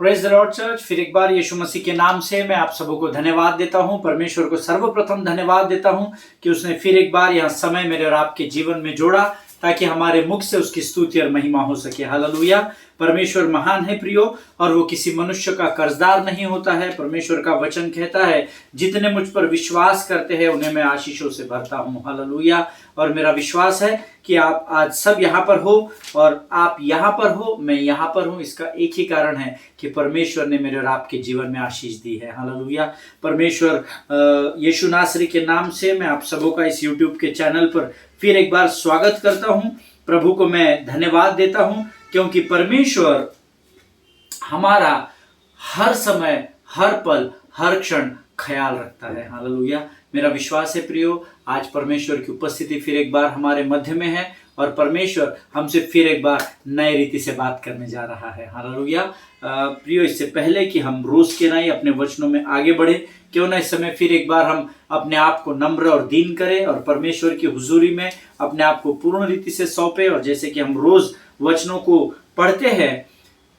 Praise the Lord church. फिर एक बार यीशु मसीह के नाम से मैं आप सबों को धन्यवाद देता हूं। परमेश्वर को सर्वप्रथम धन्यवाद देता हूं कि उसने फिर एक बार यह समय मेरे और आपके जीवन में जोड़ा ताकि हमारे मुख से उसकी स्तुति और महिमा हो सके। हालेलुया। परमेश्वर महान है प्रियो, और वो किसी मनुष्य का कर्जदार नहीं होता है। परमेश्वर का वचन कहता है, जितने मुझ पर विश्वास करते हैं उन्हें मैं आशीषों से भरता हूँ। हालेलुया। और मेरा विश्वास है कि आप आज सब यहाँ पर हो, और आप यहाँ पर हो, मैं यहाँ पर हूँ। इसका एक ही कारण है कि परमेश्वर ने मेरे और आपके जीवन में आशीष दी है। हालेलुया। परमेश्वर यीशु नासरी के नाम से मैं आप सबों का इस YouTube के चैनल पर फिर एक बार स्वागत करता हूँ। प्रभु को मैं धन्यवाद देता हूँ क्योंकि परमेश्वर हमारा हर समय, हर पल, हर क्षण ख्याल रखता है। हालेलुया। मेरा विश्वास है प्रियो, आज परमेश्वर की उपस्थिति फिर एक बार हमारे मध्य में है और परमेश्वर हमसे फिर एक बार नए रीति से बात करने जा रहा है। हालेलुया। प्रियो, इससे पहले कि हम रोज के नए अपने वचनों में आगे बढ़े, क्यों ना इस समय फिर एक बार हम अपने आप को नम्र और दीन करें और परमेश्वर की हुजूरी में अपने आप को पूर्ण रीति से सौंपे। और जैसे कि हम रोज वचनों को पढ़ते हैं,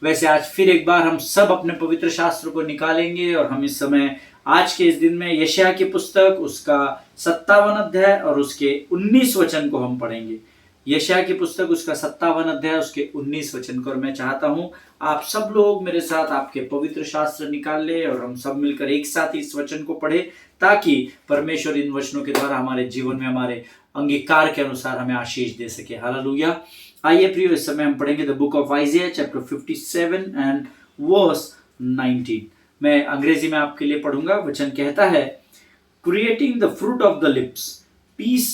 वैसे आज फिर एक बार हम सब अपने पवित्र शास्त्र को निकालेंगे और हम इस समय आज के इस दिन में यशायाह की पुस्तक उसका 57 अध्याय और उसके 19 वचन को हम पढ़ेंगे। यशायाह की पुस्तक उसका 57 अध्याय उसके 19 वचन को। और मैं चाहता हूँ आप सब लोग मेरे साथ आपके पवित्र शास्त्र निकाल ले और हम सब मिलकर एक साथ इस वचन को पढ़े, ताकि परमेश्वर इन वचनों के द्वारा हमारे जीवन में हमारे अंगीकार के अनुसार हमें आशीष दे सके। हालेलुया। आइए प्रियो, इस समय हम पढ़ेंगे the book of Isaiah chapter 57 and verse 19। मैं अंग्रेजी में आपके लिए पढ़ूंगा। वचन कहता है, creating the fruit of the lips, peace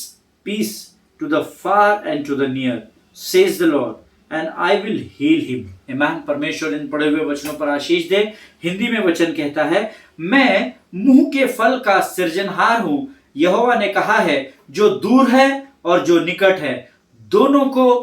peace to the far and to the near, says the Lord, and I will heal him. आमीन। परमेश्वर इन पढ़े हुए वचनों पर आशीष दे। हिंदी में वचन कहता है, मैं मुंह के फल का सृजनहार हूं, यहोवा ने कहा है। जो दूर है और जो निकट है, दोनों को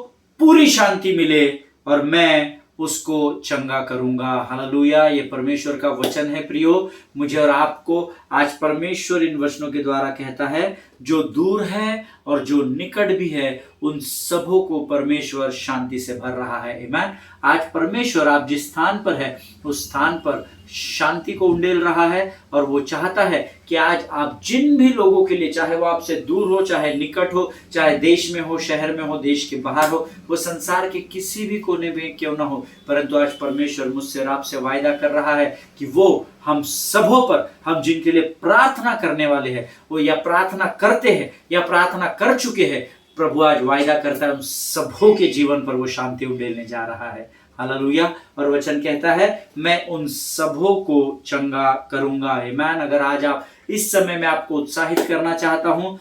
पूरी शांति मिले और मैं उसको चंगा करूंगा। हालेलुया। ये परमेश्वर का वचन है प्रियो। मुझे और आपको आज परमेश्वर इन वचनों के द्वारा कहता है, जो दूर है और जो निकट भी है उन सबों को परमेश्वर शांति से भर रहा है। आमीन। आज परमेश्वर आप जिस स्थान पर है उस स्थान पर शांति को उंडेल रहा है, और वो चाहता है कि आज आप जिन भी लोगों के लिए, चाहे वो आपसे दूर हो, चाहे निकट हो, चाहे देश में हो, शहर में हो, देश के बाहर हो, वो संसार के किसी भी कोने में क्यों ना हो, परंतु आज परमेश्वर मुझसे और आपसे वायदा कर रहा है कि वो हम सबों पर, हम जिनके लिए प्रार्थना करने वाले हैं, वो या प्रार्थना करते हैं या प्रार्थना कर चुके हैं, प्रभु आज वायदा करता है उन सबों के जीवन पर वो शांति उंडेलने जा रहा है। हालेलुया। और वचन कहता है, मैं उन सबों को चंगा करूंगा। आमीन। अगर आज आप इस समय में आपको उत्साहित करना चाहता हूं,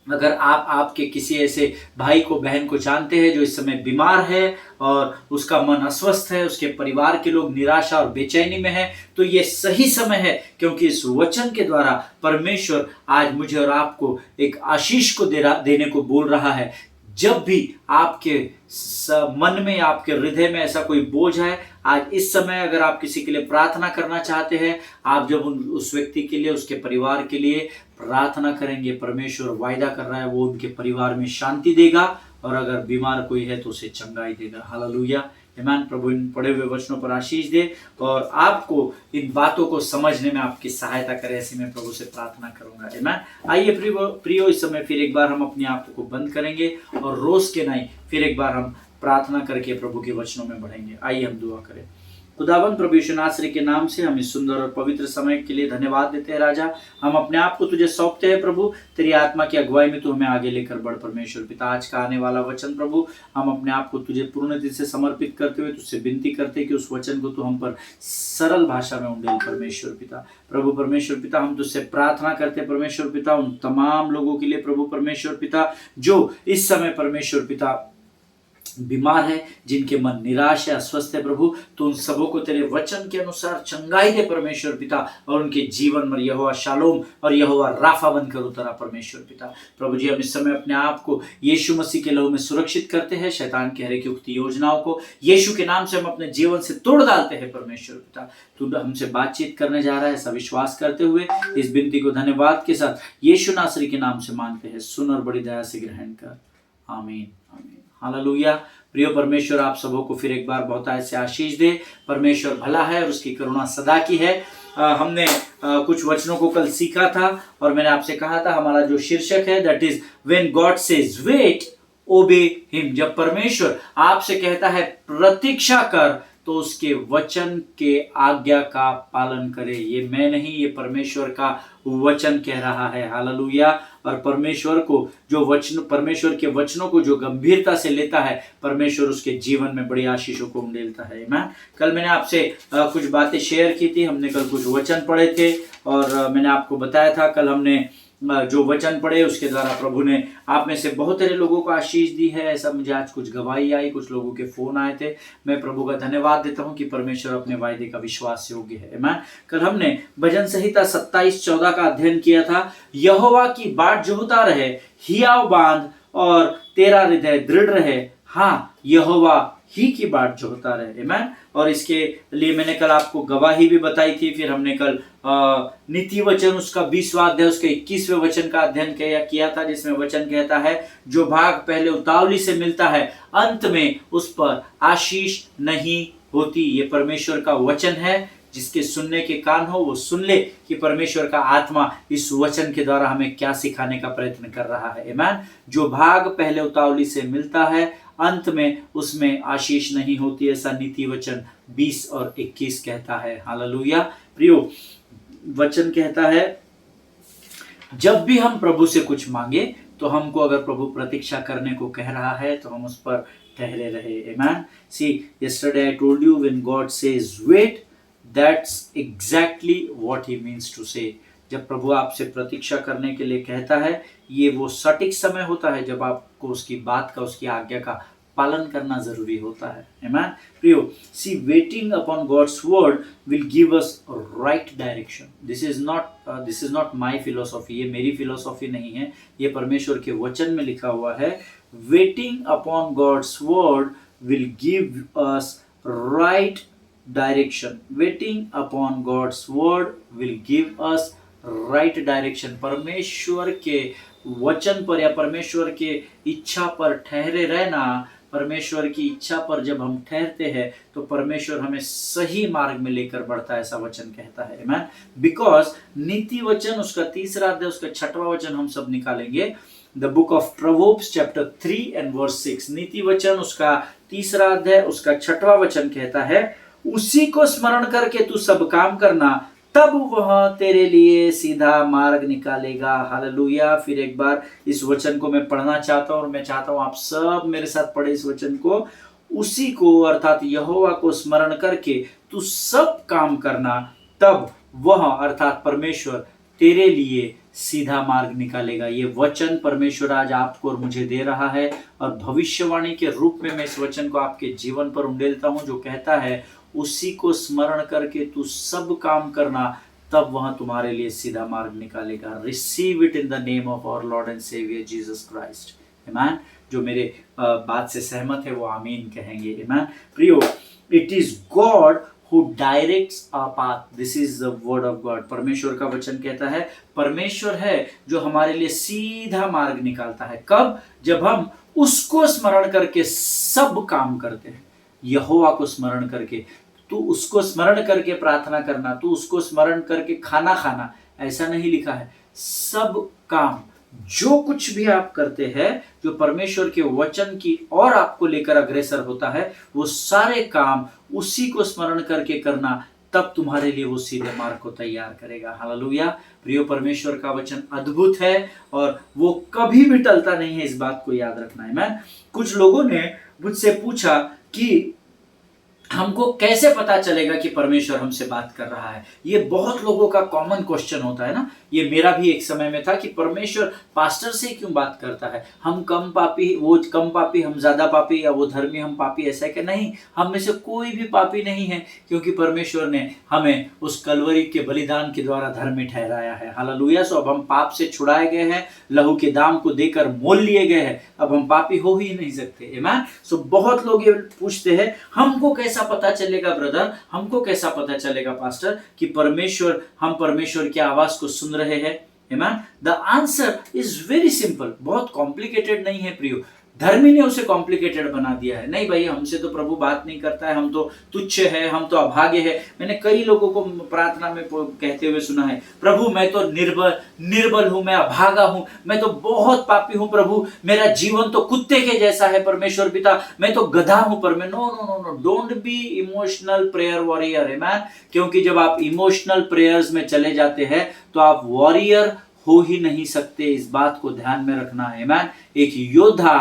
अगर आप आपके किसी ऐसे भाई को, बहन को जानते हैं जो इस समय बीमार है और उसका मन अस्वस्थ है, उसके परिवार के लोग निराशा और बेचैनी में है, तो ये सही समय है, क्योंकि इस वचन के द्वारा परमेश्वर आज मुझे और आपको एक आशीष को देने को बोल रहा है। जब भी आपके मन में, आपके हृदय में ऐसा कोई बोझ है, आज इस समय अगर आप किसी के लिए प्रार्थना करना चाहते हैं, आप जब उस व्यक्ति के लिए, उसके परिवार के लिए प्रार्थना करेंगे, परमेश्वर वायदा कर रहा है वो उनके परिवार में शांति देगा, और अगर बीमार कोई है तो उसे चंगाई देगा। हालेलुया। आमीन। प्रभु इन पढ़े हुए वचनों पर आशीष दे और आपको इन बातों को समझने में आपकी सहायता करे, ऐसे मैं प्रभु से प्रार्थना करूंगा। आमीन। आइए प्रियो, इस समय फिर एक बार हम अपने आप को बंद करेंगे और रोज के नहीं फिर एक बार हम प्रार्थना करके प्रभु के वचनों में बढ़ेंगे। आइए हम दुआ करें। खुदावन प्रभु यीशु नासरी के नाम से हम इस सुंदर और पवित्र समय के लिए धन्यवाद देते हैं। राजा, हम अपने आप को तुझे सौंपते हैं प्रभु, तेरी आत्मा की अगुवाई में तू हमें आगे लेकर बढ़। परमेश्वर पिता, आज का आने वाला वचन प्रभु, हम अपने आप को तुझे पूर्ण दिल से समर्पित करते हुए तुझसे विनती करते हैं कि उस वचन को तू हम पर सरल भाषा में उंडेल। परमेश्वर पिता, प्रभु परमेश्वर पिता, हम तुझसे प्रार्थना करते हैं परमेश्वर पिता, उन तमाम लोगों के लिए प्रभु परमेश्वर पिता जो इस समय परमेश्वर पिता बीमार है, जिनके मन निराश है, अस्वस्थ है प्रभु, तो उन सबों को तेरे वचन के अनुसार चंगाई दे परमेश्वर पिता, और उनके जीवन में यहोवा शालोम और यहोवा राफा बनकर उतरा परमेश्वर पिता। प्रभु जी, हम इस समय अपने आप को यीशु मसीह के लहू में सुरक्षित करते हैं। शैतान के हर एक युक्त योजनाओं को यीशु के नाम से हम अपने जीवन से तोड़ डालते हैं परमेश्वर पिता। तू हमसे बातचीत करने जा रहा है, ऐसा विश्वास करते हुए इस विनती को धन्यवाद के साथ यीशु नासरी के नाम से मांगते हैं। सुन और बड़ी दया से ग्रहण कर। आमीन। आमीन। हालेलुया। प्रिय परमेश्वर आप सबों को फिर एक बार बहुत ऐसे आशीष दे। परमेश्वर भला है और उसकी करुणा सदा की है। हमने कुछ वचनों को कल सीखा था और मैंने आपसे कहा था हमारा जो शीर्षक है that is when God says wait obey him. जब परमेश्वर आपसे कहता है प्रतीक्षा कर तो उसके वचन के आज्ञा का पालन करे। ये मैं नहीं, ये परमेश्वर का वचन कह रहा है। हालेलुया। और परमेश्वर को जो वचन, परमेश्वर के वचनों को जो गंभीरता से लेता है, परमेश्वर उसके जीवन में बड़ी आशीषों को उंडेलता है। आमीन। कल मैंने आपसे कुछ बातें शेयर की थी, हमने कल कुछ वचन पढ़े थे और मैंने आपको बताया था कल हमने जो वचन पढ़े उसके द्वारा प्रभु ने आप में से बहुत सारे लोगों को आशीष दी है। ऐसा मुझे आज कुछ गवाही आई, कुछ लोगों के फोन आए थे। मैं प्रभु का धन्यवाद देता हूं कि परमेश्वर अपने वायदे का विश्वास योग्य है। आमीन। कल हमने भजन संहिता 27:14 का अध्ययन किया था। यहोवा की बाट जोहता रहे, हियाव बांध और तेरा हृदय दृढ़ रहे। हाँ, यहोवा ही की बाट जोहता रहे। आमीन। और इसके लिए मैंने कल आपको गवाही भी बताई थी। फिर हमने कल नीति वचन उसका 20वां अध्याय उसके 21वें वचन का अध्ययन किया था, जिसमें वचन कहता है जो भाग पहले उतावली से मिलता है अंत में उस पर आशीष नहीं होती। ये परमेश्वर का वचन है। जिसके सुनने के कान हो वो सुन ले कि परमेश्वर का आत्मा इस वचन के द्वारा हमें क्या सिखाने का प्रयत्न कर रहा है। आमीन। जो भाग पहले उतावली से मिलता है अंत में उसमें आशीष नहीं होती, ऐसा नीति वचन 20 और 21 कहता है। हालेलुया। प्रियो, वचन कहता है जब भी हम प्रभु से कुछ मांगे तो हमको अगर प्रभु प्रतीक्षा करने को कह रहा है तो हम उस पर ठहरे रहे। आमीन। सी, yesterday I told you when God says wait, that's exactly what he means to say। जब प्रभु आपसे प्रतीक्षा करने के लिए कहता है, ये वो सटीक समय होता है जब आपको उसकी बात का, उसकी आज्ञा का पालन करना जरूरी होता है। आमीन। प्रियो, see, waiting upon God's word will give us right direction. This is not my philosophy, ये मेरी फिलोसॉफी नहीं है, ये परमेश्वर के वचन में लिखा हुआ है। Waiting upon God's word will give us right direction. Waiting upon God's word will give us right direction. परमेश्वर के वचन पर या परमेश्वर के इच्छा पर ठहरे रहना, परमेश्वर की इच्छा पर जब हम ठहरते हैं तो परमेश्वर हमें सही मार्ग में लेकर बढ़ता है, ऐसा वचन कहता है। आमीन। बिकॉज नीति वचन उसका 3रा अध्याय उसका 6वां वचन हम सब निकालेंगे। The book of proverbs chapter 3 and verse 6। नीति वचन उसका 3रा अध्याय उसका 6वां वचन कहता है उसी को स्मरण करके तू सब काम करना, तब वह तेरे लिए सीधा मार्ग निकालेगा। हालेलुया। फिर एक बार इस वचन को मैं पढ़ना चाहता हूं और मैं चाहता हूं आप सब मेरे साथ पढ़े इस वचन को। उसी को अर्थात यहोवा को स्मरण करके तू सब काम करना, तब वह अर्थात परमेश्वर तेरे लिए सीधा मार्ग निकालेगा। ये वचन परमेश्वर आज आपको और मुझे दे रहा है और भविष्यवाणी के रूप में मैं इस वचन को आपके जीवन पर उंडेलता हूं, जो कहता है उसी को स्मरण करके तू सब काम करना, तब वह तुम्हारे लिए सीधा मार्ग निकालेगा। Receive it in the name of our Lord and saviour Jesus Christ. आमीन। जो मेरे बात से सहमत है वो आमीन कहेंगे। आमीन। प्रियो, it is God who directs our path। This is the word of God। परमेश्वर का वचन कहता है परमेश्वर है जो हमारे लिए सीधा मार्ग निकालता है। कब? जब हम उसको स्मरण करके सब काम करते हैं। यहोवा को स्मरण करके, तू उसको स्मरण करके प्रार्थना करना, तू उसको स्मरण करके खाना खाना, ऐसा नहीं लिखा है। सब काम जो कुछ भी आप करते हैं, जो परमेश्वर के वचन की और आपको लेकर अग्रसर होता है, वो सारे काम उसी को स्मरण करके करना, तब तुम्हारे लिए वो सीधे मार्ग को तैयार करेगा। हालेलुया। प्रियो, परमेश्वर का वचन अद्भुत है और वो कभी भी टलता नहीं है, इस बात को याद रखना है। मैं कुछ लोगों ने मुझसे पूछा कि हमको कैसे पता चलेगा कि परमेश्वर हमसे बात कर रहा है। ये बहुत लोगों का कॉमन क्वेश्चन होता है ना। ये मेरा भी एक समय में था कि परमेश्वर पास्टर से क्यों बात करता है, हम कम पापी, वो कम पापी, हम ज्यादा पापी, या वो धर्मी हम पापी, ऐसा कि नहीं, हम में से कोई भी पापी नहीं है, क्योंकि परमेश्वर ने हमें उस कलवरी के बलिदान के द्वारा धर्मी ठहराया है। हालेलुया। सो अब हम पाप से छुड़ाए गए हैं, लहू के दाम को देकर मोल लिए गए हैं, अब हम पापी हो ही नहीं सकते। आमीन। सो बहुत लोग ये पूछते हैं हमको कैसा पता चलेगा ब्रदर, हमको कैसा पता चलेगा पास्टर कि हम परमेश्वर की आवाज को सुन रहे हैं। आमीन। The answer is very simple, बहुत कॉम्प्लिकेटेड नहीं है प्रियो। धर्मी ने उसे कॉम्प्लिकेटेड बना दिया है। नहीं भाई, हमसे तो प्रभु बात नहीं करता है, हम तो तुच्छ है, हम तो अभागे है। मैंने कई लोगों को प्रार्थना में कहते हुए सुना है, प्रभु मैं तो निर्बल हूं, मैं अभागा हूं, मैं तो बहुत पापी हूं प्रभु, मेरा जीवन तो कुत्ते के जैसा है परमेश्वर पिता, मैं तो गधा हूं। पर मैं no no no no, don't be emotional prayer warrior है मैन। क्योंकि जब आप इमोशनल प्रेयर्स में चले जाते हैं तो आप वॉरियर हो ही नहीं सकते। इस बात को ध्यान में रखना है मैन। एक योद्धा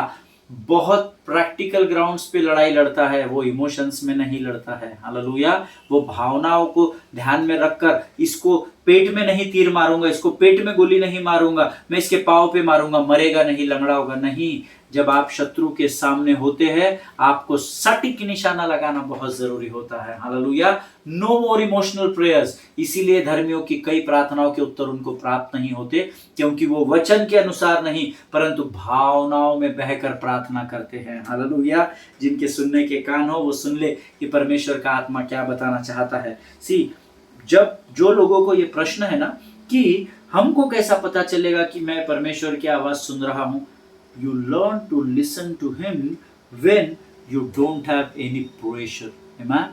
बहुत प्रैक्टिकल ग्राउंड्स पे लड़ाई लड़ता है, वो इमोशंस में नहीं लड़ता है। हालेलुया। वो भावनाओं को ध्यान में रखकर, इसको पेट में नहीं तीर मारूंगा, इसको पेट में गोली नहीं मारूंगा, मैं इसके पांव पे मारूंगा, मरेगा नहीं, लंगड़ा होगा नहीं। जब आप शत्रु के सामने होते हैं, आपको सटीक निशाना लगाना बहुत जरूरी होता है। Hallelujah. No more emotional prayers. इसीलिए धर्मियों की कई प्रार्थनाओं के उत्तर उनको प्राप्त नहीं होते, क्योंकि वो वचन के अनुसार नहीं परंतु भावनाओं में बहकर प्रार्थना करते हैं। हालेलुया। जिनके सुनने के कान हो वो सुन ले कि परमेश्वर का आत्मा क्या बताना चाहता है। जब जो लोगों को ये प्रश्न है ना कि हमको कैसा पता चलेगा कि मैं परमेश्वर की आवाज सुन रहा हूं, you learn to listen to him when you don't have any pressure. Amen?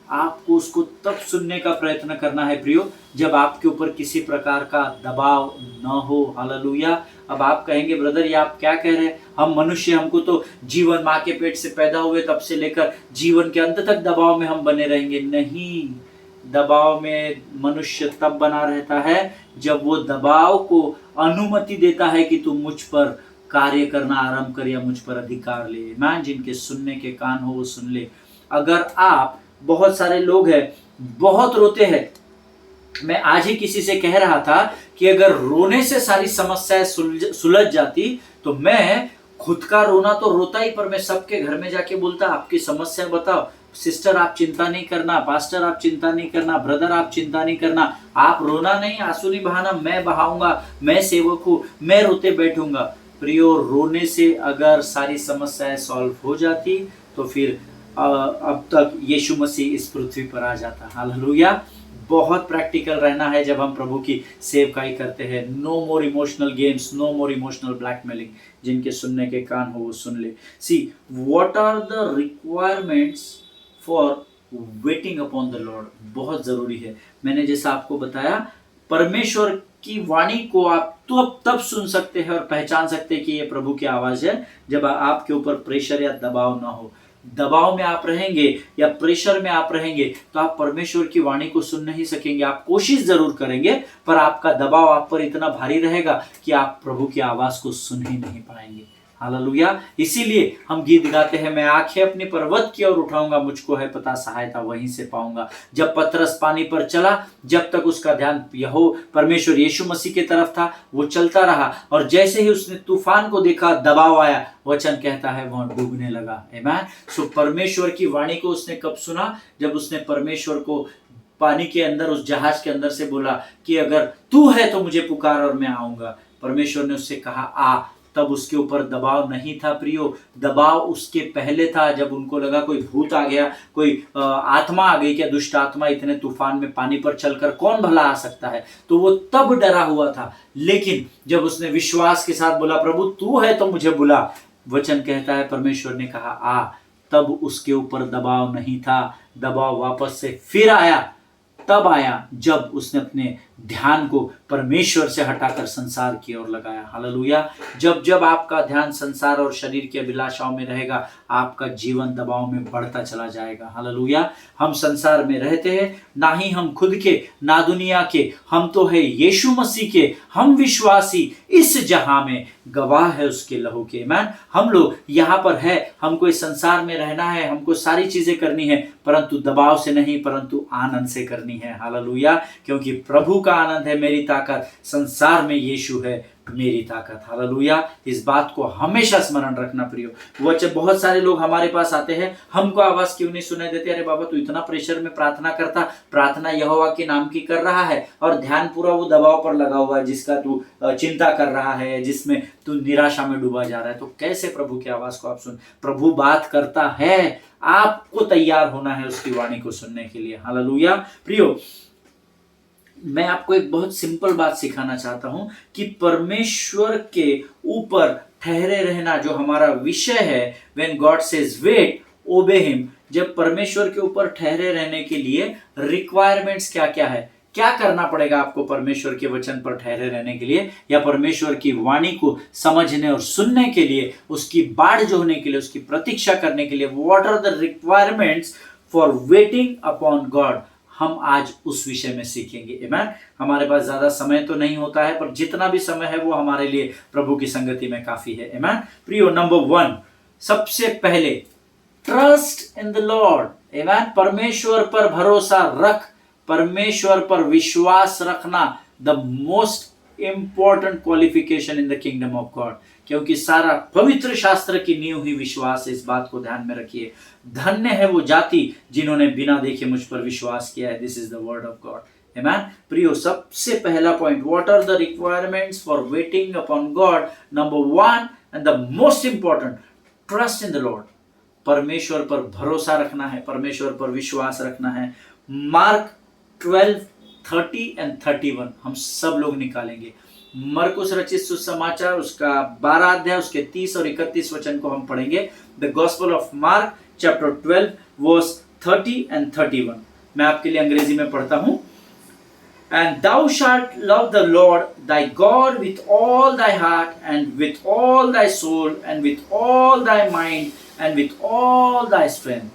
आपको उसको तब सुनने का प्रयत्न करना है प्रियो, जब आपके ऊपर किसी प्रकार का दबाव न हो। हालेलुया। अब आप कहेंगे ब्रदर ये आप क्या कह रहे हैं, हम मनुष्य, हमको तो जीवन माँ के पेट से पैदा हुए तब से लेकर जीवन के अंत तक दबाव में हम बने रहेंगे। नहीं, दबाव में मनुष्य तब बना रहता है जब वो दबाव को अनुमति देता है कि तू मुझ पर कार्य करना आरंभ कर या मुझ पर अधिकार ले। मैं जिनके सुनने के कान हो वो सुन ले। अगर आप, बहुत सारे लोग हैं बहुत रोते हैं। मैं आज ही किसी से कह रहा था कि अगर रोने से सारी समस्याएं सुलझ जाती तो मैं खुद का रोना तो रोता ही, पर मैं सबके घर में जाके बोलता आपकी समस्या बताओ। सिस्टर आप चिंता नहीं करना, पास्टर आप चिंता नहीं करना, ब्रदर आप चिंता नहीं करना, आप रोना नहीं, आंसू नहीं बहाना, मैं बहाऊंगा, मैं सेवक हूं, मैं रोते बैठूंगा। प्रियो, रोने से अगर सारी समस्याएं सॉल्व हो जाती तो फिर अब तक यीशु मसीह इस पृथ्वी पर आ जाता। हालेलुया। बहुत प्रैक्टिकल रहना है जब हम प्रभु की सेवकाई करते हैं। No more emotional games, no more emotional blackmailing. जिनके सुनने के कान हो वो सुन ले। See what are the requirements for waiting upon the Lord. बहुत जरूरी है। मैंने जैसा आपको बताया, परमेश्वर की वाणी को आप तो तब सुन सकते हैं और पहचान सकते हैं कि ये प्रभु की आवाज है जब आपके ऊपर प्रेशर या दबाव ना हो। दबाव में आप रहेंगे या प्रेशर में आप रहेंगे तो आप परमेश्वर की वाणी को सुन नहीं सकेंगे। आप कोशिश जरूर करेंगे पर आपका दबाव आप पर इतना भारी रहेगा कि आप प्रभु की आवाज को सुन ही नहीं पाएंगे। हालेलुया। इसीलिए हम गीत गाते हैं, मैं आंखें अपनी पर्वत की ओर उठाऊंगा, मुझको है पता सहायता वहीं से पाऊंगा। जब पतरस पानी पर चला, जब तक उसका ध्यान परमेश्वर यीशु मसीह की तरफ था, वो चलता रहा, और जैसे ही उसने तूफान को देखा, दबाव आया, वचन कहता है वह डूबने लगा। आमीन। सो परमेश्वर की वाणी को उसने कब सुना? जब उसने परमेश्वर को पानी के अंदर, उस जहाज के अंदर से बोला कि अगर तू है तो मुझे पुकार और मैं आऊंगा। परमेश्वर ने उससे कहा आ। तब उसके ऊपर दबाव नहीं था प्रियो। दबाव उसके पहले था, जब उनको लगा कोई भूत आ गया, कोई आत्मा आ गई, क्या दुष्ट आत्मा इतने तूफान में पानी पर चलकर कौन भला आ सकता है, तो वो तब डरा हुआ था। लेकिन जब उसने विश्वास के साथ बोला प्रभु तू है तो मुझे बुला, वचन कहता है परमेश्वर ने कहा आ, तब उसके ऊपर दबाव नहीं था। दबाव वापस से फिर आया, तब आया जब उसने अपने ध्यान को परमेश्वर से हटाकर संसार की ओर लगाया। हालेलुया। जब जब आपका ध्यान संसार और शरीर की अभिलाषाओं में रहेगा, आपका जीवन दबाव में बढ़ता चला जाएगा। हालेलुया। हम संसार में रहते हैं, ना ही हम खुद के, ना दुनिया के, हम तो है यीशु मसीह के। हम विश्वासी इस जहां में गवाह है उसके लहू के। आमीन। हम लोग यहाँ पर है, हमको इस संसार में रहना है, हमको सारी चीजें करनी है, परंतु दबाव से नहीं, परंतु आनंद से करनी है। हालेलुया। क्योंकि प्रभु का आनंद है मेरी ताकत, संसार में यीशु है मेरी ताकत। हालेलुया। इस बात को हमेशा स्मरण रखना प्रियो। वो बहुत सारे लोग हमारे पास आते हैं, हमको आवाज क्यों नहीं सुनाई देती? अरे बाबा तू इतना प्रेशर में प्रार्थना करता, प्रार्थना यहोवा के नाम की कर रहा है और ध्यान पूरा वो दबाव पर लगा हुआ है जिसका तू चिंता कर रहा है, जिसमें तू निराशा में डूबा जा रहा है, तो कैसे प्रभु की आवाज को आप सुन? प्रभु बात करता है, आपको तैयार होना है उसकी वाणी को सुनने के लिए। हालेलुया। प्रियो, मैं आपको एक बहुत सिंपल बात सिखाना चाहता हूं कि परमेश्वर के ऊपर ठहरे रहना जो हमारा विषय है, when God says wait, obey him, जब परमेश्वर के ऊपर ठहरे रहने के लिए रिक्वायरमेंट्स क्या क्या है, क्या करना पड़ेगा आपको परमेश्वर के वचन पर ठहरे रहने के लिए, या परमेश्वर की वाणी को समझने और सुनने के लिए, उसकी बाढ़ जोहने के लिए, उसकी प्रतीक्षा करने के लिए, what are the requirements for waiting upon God, हम आज उस विषय में सीखेंगे। आमीन। हमारे पास ज्यादा समय तो नहीं होता है, पर जितना भी समय है वो हमारे लिए प्रभु की संगति में काफी है। आमीन। प्रियो, नंबर 1, सबसे पहले ट्रस्ट इन द लॉर्ड। आमीन। परमेश्वर पर भरोसा रख, परमेश्वर पर विश्वास रखना, the most important qualification in the kingdom of God, क्योंकि सारा पवित्र शास्त्र की नींव ही विश्वास है। इस बात को ध्यान में रखिए। धन्य है वो जाति जिन्होंने बिना देखे मुझ पर विश्वास किया है। This is the word of God. आमीन। प्रियो, सबसे पहला point, what are the requirements for waiting upon God? Number 1 and the most important, trust in the Lord. परमेश्वर पर भरोसा रखना है, परमेश्वर पर विश्वास रखना है। मार्क 12, 30 एंड 31 हम सब लोग निकालेंगे। मरकुस रचित सुसमाचार उसका 12 अध्याय उसके 30 और 31 वचन को हम पढ़ेंगे। The gospel of Mark chapter 12 verse 30 and 31। मैं आपके लिए अंग्रेजी में पढ़ता हूं। And thou shalt love the Lord thy God with all thy heart and with all thy soul and with all thy mind and with all thy strength.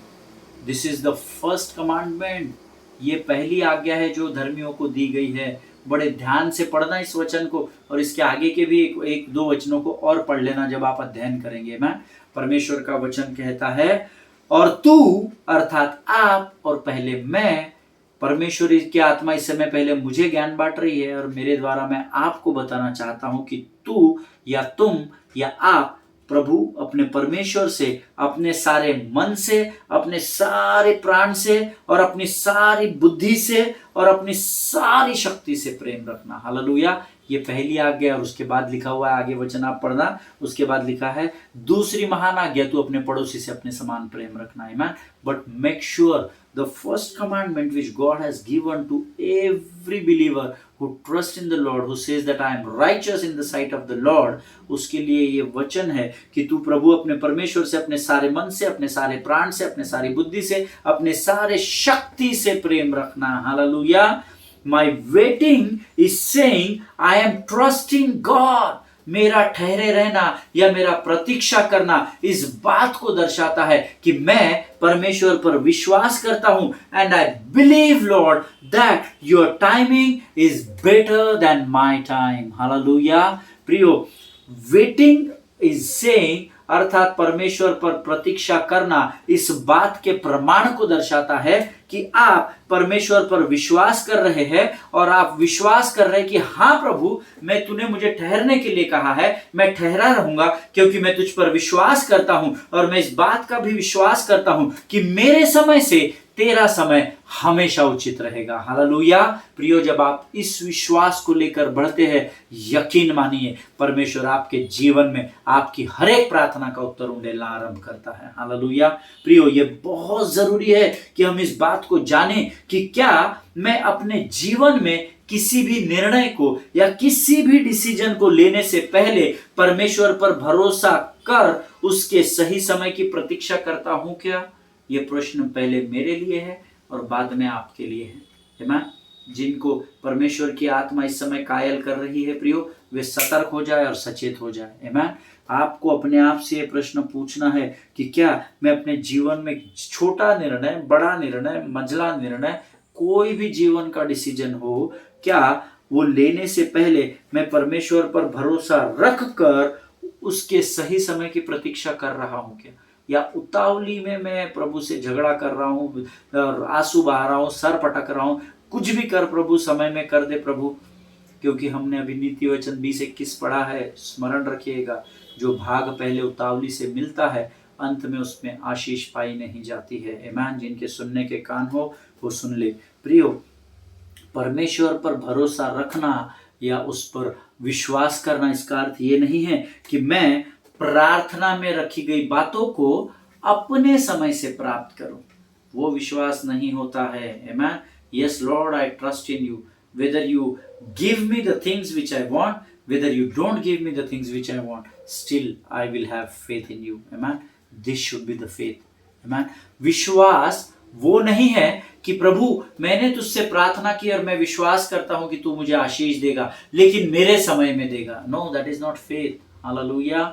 This is the first commandment. ये पहली आज्ञा है जो धर्मियों को दी गई है। बड़े ध्यान से पढ़ना इस वचन को, और इसके आगे के भी एक दो वचनों को और पढ़ लेना जब आप अध्ययन करेंगे। मैं परमेश्वर का वचन कहता है, और तू अर्थात आप और पहले मैं, परमेश्वर की आत्मा इस समय पहले मुझे ज्ञान बांट रही है और मेरे द्वारा मैं आपको बताना चाहता हूं कि तू या तुम या आप प्रभु अपने परमेश्वर से अपने सारे मन से, अपने सारे प्राण से और अपनी सारी बुद्धि से और अपनी सारी शक्ति से प्रेम रखना। हालेलुया। ये पहली आज्ञा, और उसके बाद लिखा हुआ है, आगे वचन आप पढ़ना, उसके बाद लिखा है दूसरी महान आज्ञा, तू अपने पड़ोसी से अपने समान प्रेम रखना है। Man, but make sure the first commandment which God has given to every believer who trusts in the Lord, who says that I am righteous in the sight of the Lord, उसके लिए ये वचन है कि तू प्रभु अपने परमेश्वर से अपने सारे मन से, अपने सारे प्राण से, अपने सारी बुद्धि से, अपने सारे शक्ति से प्रेम रखना। Hallelujah. My waiting is saying I am trusting God. मेरा ठहरे रहना या मेरा प्रतीक्षा करना इस बात को दर्शाता है कि मैं परमेश्वर पर विश्वास करता हूं। And I believe Lord that your timing is better than my time. Hallelujah. प्रियो, वेटिंग इज सेइंग, अर्थात परमेश्वर पर प्रतीक्षा करना इस बात के प्रमाण को दर्शाता है कि आप परमेश्वर पर विश्वास कर रहे हैं, और आप विश्वास कर रहे हैं कि हाँ प्रभु, मैं तूने मुझे ठहरने के लिए कहा है, मैं ठहरा रहूंगा क्योंकि मैं तुझ पर विश्वास करता हूं, और मैं इस बात का भी विश्वास करता हूं कि मेरे समय से तेरा समय हमेशा उचित रहेगा। हालेलुया। प्रियो, जब आप इस विश्वास को लेकर बढ़ते हैं, यकीन मानिए परमेश्वर आपके जीवन में आपकी हर एक प्रार्थना का उत्तर उंडेलना आरंभ करता है। हालेलुया। प्रियो, ये बहुत जरूरी है कि हम इस बात को जानें कि क्या मैं अपने जीवन में किसी भी निर्णय को या किसी भी डिसीजन को लेने से पहले परमेश्वर पर भरोसा कर उसके सही समय की प्रतीक्षा करता हूं क्या? ये प्रश्न पहले मेरे लिए है और बाद में आपके लिए है। आमीन। जिनको परमेश्वर की आत्मा इस समय कायल कर रही है प्रियो, वे सतर्क हो जाए और सचेत हो जाए। आमीन। आपको अपने आप से ये प्रश्न पूछना है कि क्या मैं अपने जीवन में छोटा निर्णय, बड़ा निर्णय, मंझला निर्णय, कोई भी जीवन का डिसीजन हो, क्या वो लेने से पहले मैं परमेश्वर पर भरोसा रख कर उसके सही समय की प्रतीक्षा कर रहा हूं क्या? या उतावली में मैं प्रभु से झगड़ा कर रहा हूँ, आंसू बहा रहा हूँ, सर पटक रहा हूँ, कुछ भी कर प्रभु, समय में कर दे प्रभु। क्योंकि हमने अभी नीति वचन 20:21 पढ़ा है, स्मरण रखिएगा, जो भाग पहले उतावली से मिलता है अंत में उसमें आशीष पाई नहीं जाती है। आमीन। जिनके सुनने के कान हो वो सुन ले। प्रियो, परमेश्वर पर भरोसा रखना या उस पर विश्वास करना, इसका अर्थ ये नहीं है कि मैं प्रार्थना में रखी गई बातों को अपने समय से प्राप्त करूं। वो विश्वास नहीं होता है। आमीन। Yes Lord, I trust in you, whether you give me the things which I want, whether you don't give me the things which I want, still I will have faith in you. Amen. This should be the faith. Amen. विश्वास वो नहीं है कि प्रभु मैंने तुझसे प्रार्थना की और मैं विश्वास करता हूं कि तू मुझे आशीष देगा लेकिन मेरे समय में देगा. No, that is not faith. Hallelujah.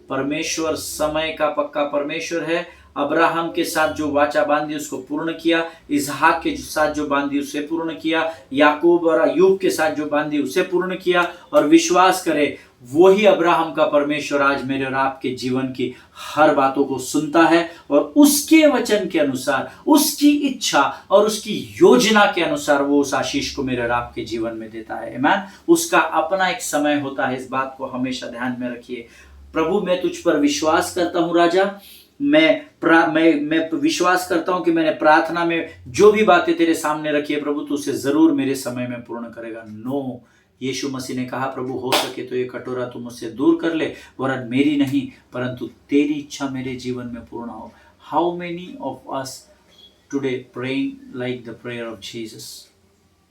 परमेश्वर समय का पक्का परमेश्वर है. अब्राहम के साथ जो वाचा बांधी उसको पूर्ण किया, इसहाक के साथ जो बांधी उसे पूर्ण किया, याकूब और अय्यूब के साथ जो बांधी उसे पूर्ण किया. और विश्वास करे वही अब्राहम का परमेश्वर आज मेरे और आपके जीवन की हर बातों को सुनता है और उसके वचन के अनुसार, उसकी इच्छा और उसकी योजना के अनुसार वो उस आशीष को मेरे और आपके जीवन में देता है. आमीन. उसका अपना एक समय होता है. इस बात को हमेशा ध्यान में रखिए. प्रभु मैं तुझ पर विश्वास करता हूं राजा. मैं विश्वास करता हूं कि मैंने प्रार्थना में जो भी बातें तेरे सामने रखी है प्रभु, तू उसे जरूर मेरे समय में पूर्ण करेगा. नो, यीशु मसीह ने कहा प्रभु हो सके तो ये कटोरा तुम मुझसे दूर कर ले, वरन मेरी नहीं परंतु तेरी इच्छा मेरे जीवन में पूर्ण हो. How many of us today praying like the prayer of Jesus.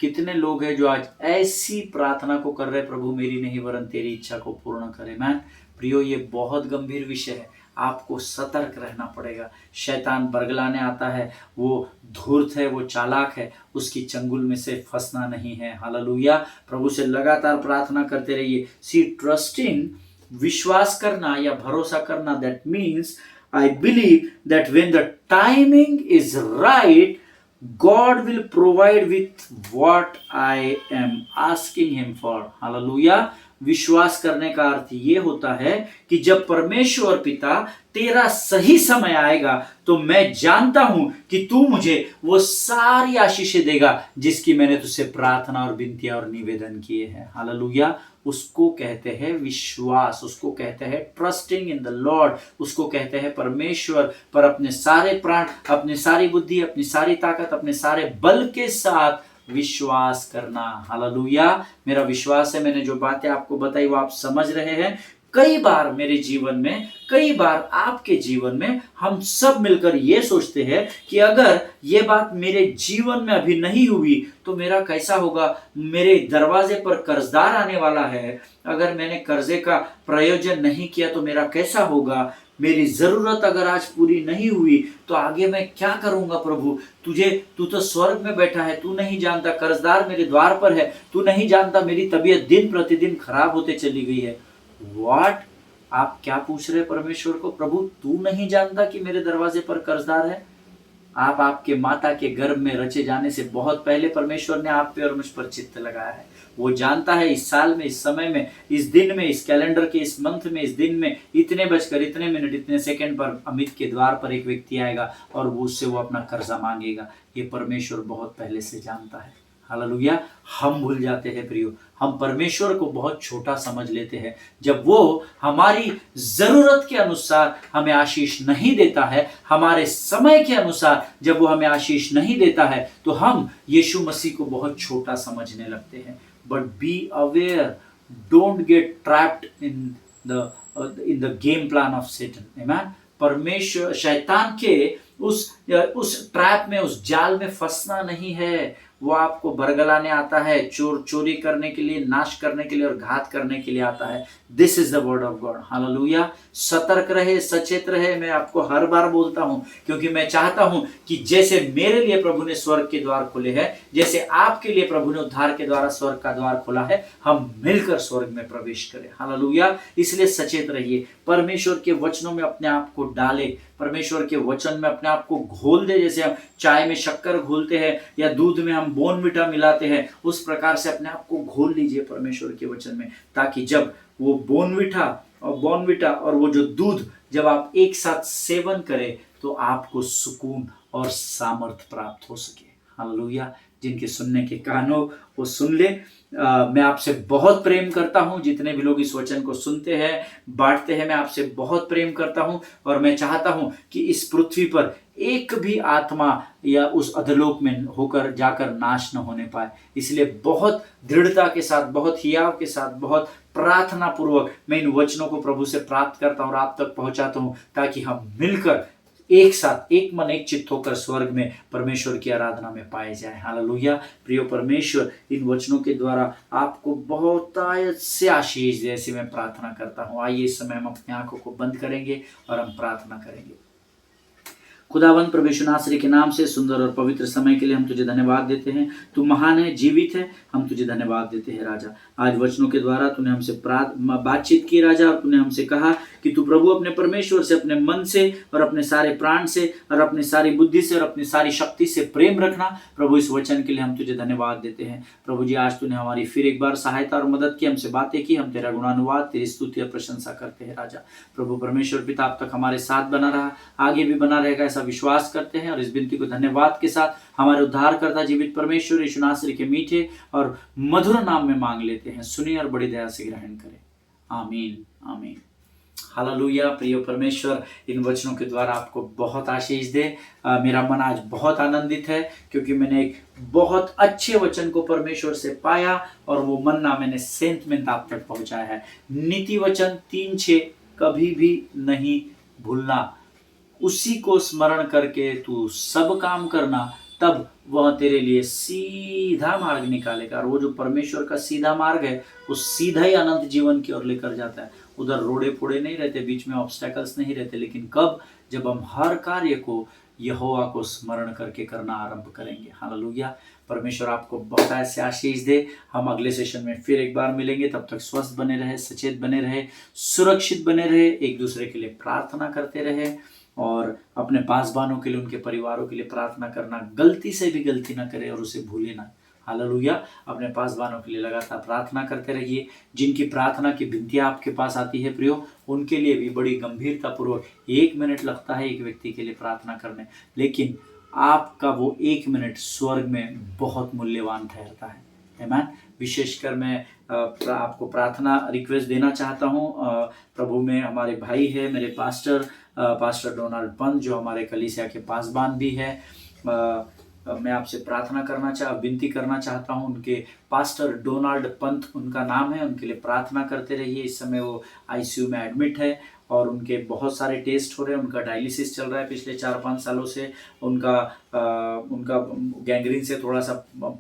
कितने लोग हैं जो आज ऐसी प्रार्थना को कर रहे, प्रभु मेरी नहीं वरन तेरी इच्छा को पूर्ण करे. मैन प्रियो, ये बहुत गंभीर विषय है. आपको सतर्क रहना पड़ेगा. शैतान बरगलाने आता है, वो धूर्त है, वो चालाक है, उसकी चंगुल में से फंसना नहीं है. हालेलुया. प्रभु से लगातार प्रार्थना करते रहिए. सी ट्रस्टिंग, विश्वास करना या भरोसा करना, that means I believe that when the timing is right God will provide with what I am asking him for. Hallelujah. विश्वास करने का अर्थ ये होता है कि जब परमेश्वर पिता तेरा सही समय आएगा तो मैं जानता हूं कि तू मुझे वो सारी आशीषें देगा जिसकी मैंने तुझसे प्रार्थना और विनतियां और निवेदन किए हैं. हालेलुया. उसको कहते हैं विश्वास, उसको कहते हैं ट्रस्टिंग इन द लॉर्ड, उसको कहते हैं परमेश्वर पर अपने सारे प्राण, अपनी सारी बुद्धि, अपनी सारी ताकत, अपने सारे बल के साथ विश्वास करना. हालेलुया. मेरा विश्वास है मैंने जो बातें आपको बताई वो आप समझ रहे हैं. कई बार मेरे जीवन में, कई बार आपके जीवन में हम सब मिलकर ये सोचते हैं कि अगर ये बात मेरे जीवन में अभी नहीं हुई तो मेरा कैसा होगा. मेरे दरवाजे पर कर्जदार आने वाला है, अगर मैंने कर्जे का प्रयोजन नहीं किया तो मेरा कैसा होगा. मेरी जरूरत अगर आज पूरी नहीं हुई तो आगे मैं क्या करूंगा. प्रभु तू तो स्वर्ग में बैठा है, तू नहीं जानता कर्जदार मेरे द्वार पर है, तू नहीं जानता मेरी तबीयत दिन प्रतिदिन खराब होते चली गई है. व्हाट, आप क्या पूछ रहे परमेश्वर को. प्रभु तू नहीं जानता कि मेरे दरवाजे पर कर्जदार है. आपके माता के गर्भ में रचे जाने से बहुत पहले परमेश्वर ने आप पे और मुझ पर चित्त लगाया है. वो जानता है इस साल में, इस समय में, इस दिन में, इस कैलेंडर के इस मंथ में, इस दिन में इतने बजकर इतने मिनट इतने सेकंड पर अमित के द्वार पर एक व्यक्ति आएगा और वो उससे वो अपना कर्जा मांगेगा. ये परमेश्वर बहुत पहले से जानता है. हालेलुया. हम भूल जाते हैं प्रियो, हम परमेश्वर को बहुत छोटा समझ लेते हैं. जब वो हमारी जरूरत के अनुसार हमें आशीष नहीं देता है, हमारे समय के अनुसार जब वो हमें आशीष नहीं देता है तो हम यीशु मसीह को बहुत छोटा समझने लगते हैं. But be aware, don't get trapped in the game plan of Satan. आमीन. परमेश्वर शैतान के उस ट्रैप में, उस जाल में फंसना नहीं है. वो आपको बरगलाने आता है, चोरी करने के लिए, नाश करने के लिए और घात करने के लिए आता है. This is the word of God. Hallelujah. सतर्क रहे, सचेत रहे. मैं आपको हर बार बोलता हूं क्योंकि मैं चाहता हूं कि जैसे मेरे लिए प्रभु ने स्वर्ग के द्वार खोले हैं, जैसे आपके लिए प्रभु ने उद्धार के द्वारा स्वर्ग का द्वार खोला है, हम मिलकर स्वर्ग में प्रवेश करें. हालेलुया. इसलिए सचेत रहिए. परमेश्वर के वचनों में अपने आप को डाले, परमेश्वर के वचन में अपने आप को घोल दे. जैसे हम चाय में शक्कर घोलते हैं या दूध में हम बोर्नविटा मिलाते हैं, उस प्रकार से अपने आप को घोल लीजिए परमेश्वर के वचन में, ताकि जब वो बोर्नविटा और वो जो दूध जब आप एक साथ सेवन करें तो आपको सुकून और सामर्थ प्राप्त हो सके. हालेलुया. जिनके सुनने के कान हो वो सुन ले. मैं आपसे बहुत प्रेम करता हूं. जितने भी लोग इस वचन को सुनते हैं, बांटते हैं, मैं आपसे बहुत प्रेम करता हूं और मैं चाहता हूं कि इस पृथ्वी पर एक भी आत्मा या उस अधलोक में होकर जाकर नाश न होने पाए. इसलिए बहुत दृढ़ता के साथ, बहुत हियाव के साथ, बहुत प्रार्थना पूर्वक मैं इन वचनों को प्रभु से प्राप्त करता हूं और आप तक पहुंचाता हूं, ताकि हम मिलकर एक साथ एक मन एक चित्त होकर स्वर्ग में परमेश्वर की आराधना में पाए जाए। हालेलुया। प्रिय परमेश्वर, इन वचनों के द्वारा आपको बहुतायत से आशीष दे, ऐसी मैं प्रार्थना करता हूँ। आइए इस समय हम अपनी आंखों को बंद करेंगे और हम प्रार्थना करेंगे। खुदावंद प्रभु यीशु नासरी के नाम से सुंदर और पवित्र समय के लिए हम तुझे धन्यवाद देते हैं। तू महान है, जीवित है, हम तुझे धन्यवाद देते हैं राजा। आज वचनों के द्वारा तूने हमसे बातचीत की राजा, और तूने हमसे कहा कि तू प्रभु अपने परमेश्वर से अपने मन से और अपने सारे प्राण से और अपनी सारी बुद्धि से और अपनी सारी शक्ति से प्रेम रखना। प्रभु इस वचन के लिए हम तुझे धन्यवाद देते हैं। प्रभु जी, आज तूने हमारी फिर एक बार सहायता और मदद की, हमसे बातें की, हम तेरा गुणानुवाद, तेरी स्तुति और प्रशंसा करते हैं राजा। प्रभु परमेश्वर पिता अब तक हमारे साथ बना रहा, आगे भी बना रहेगा, ऐसा विश्वास करते हैं और इस विनती को धन्यवाद के साथ हमारे उद्धारकर्ता जीवित परमेश्वर यीशु नासरी के मीठे और मधुर नाम में मांग लेते हैं। सुनिए और बड़ी दया से ग्रहण करें। आमीन, आमीन। हालेलुया। प्रिय परमेश्वर, इन वचनों के द्वारा आपको बहुत आशीष दे। मेरा मन आज बहुत आनंदित है, क्योंकि मैंने एक बहुत अच्छे वचन को परमेश्वर से पाया और वो मन्ना मैंने सेंतमेंट आप तक पहुंचाया है। नीति वचन 3:6 कभी भी नहीं भूलना, उसी को स्मरण करके तू सब काम करना, तब वह तेरे लिए सीधा मार्ग निकालेगा। और वो जो परमेश्वर का सीधा मार्ग है, वो सीधा ही अनंत जीवन की ओर लेकर जाता है। उधर रोड़े फोड़े नहीं रहते, बीच में ऑब्स्टेकल्स नहीं रहते, लेकिन कब? जब हम हर कार्य को यहोवा को स्मरण करके करना आरंभ करेंगे। हालेलुया। परमेश्वर आपको बहुत ऐसे आशीष दे। हम अगले सेशन में फिर एक बार मिलेंगे। तब तक स्वस्थ बने रहे, सचेत बने रहे, सुरक्षित बने रहे, एक दूसरे के लिए प्रार्थना करते रहे और अपने पासबानों के लिए, उनके परिवारों के लिए प्रार्थना करना गलती से भी गलती ना करें और उसे भूले ना। हालेलुया। अपने पासबानों के लिए लगातार प्रार्थना करते रहिए। जिनकी प्रार्थना की विनतियाँ आपके पास आती है प्रियो, उनके लिए भी बड़ी गंभीरता पूर्वक 1 मिनट लगता है एक व्यक्ति के लिए प्रार्थना करने, लेकिन आपका वो 1 मिनट स्वर्ग में बहुत मूल्यवान ठहरता है। आमीन। विशेषकर मैं आपको प्रार्थना रिक्वेस्ट देना चाहता हूँ। प्रभु में हमारे भाई है, मेरे पास्टर डोनाल्ड पंत, जो हमारे कलीसिया के पासबान भी है। मैं आपसे विनती करना चाहता हूँ। उनके पास्टर डोनाल्ड पंत उनका नाम है, उनके लिए प्रार्थना करते रहिए। इस समय वो आईसीयू में एडमिट है और उनके बहुत सारे टेस्ट हो रहे हैं। उनका डायलिसिस चल रहा है पिछले 4-5 सालों से। उनका गैंग्रीन से थोड़ा सा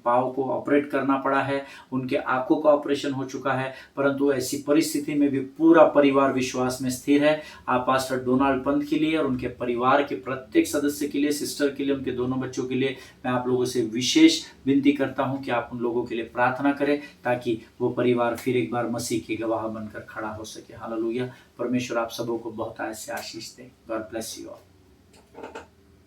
पाँव को ऑपरेट करना पड़ा है। उनके आंखों का ऑपरेशन हो चुका है, परंतु ऐसी परिस्थिति में भी पूरा परिवार विश्वास में स्थिर है। आप पास्टर डोनाल्ड पंत के लिए और उनके परिवार के प्रत्येक सदस्य के लिए, सिस्टर के लिए, उनके दोनों बच्चों के लिए मैं आप लोगों से विशेष विनती करता हूं कि आप उन लोगों के लिए प्रार्थना करें, ताकि वो परिवार फिर एक बार मसीह के गवाह बनकर खड़ा हो सके। हालेलुया। परमेश्वर आप सबों को बहुत ऐसे आशीष दे। God bless you all.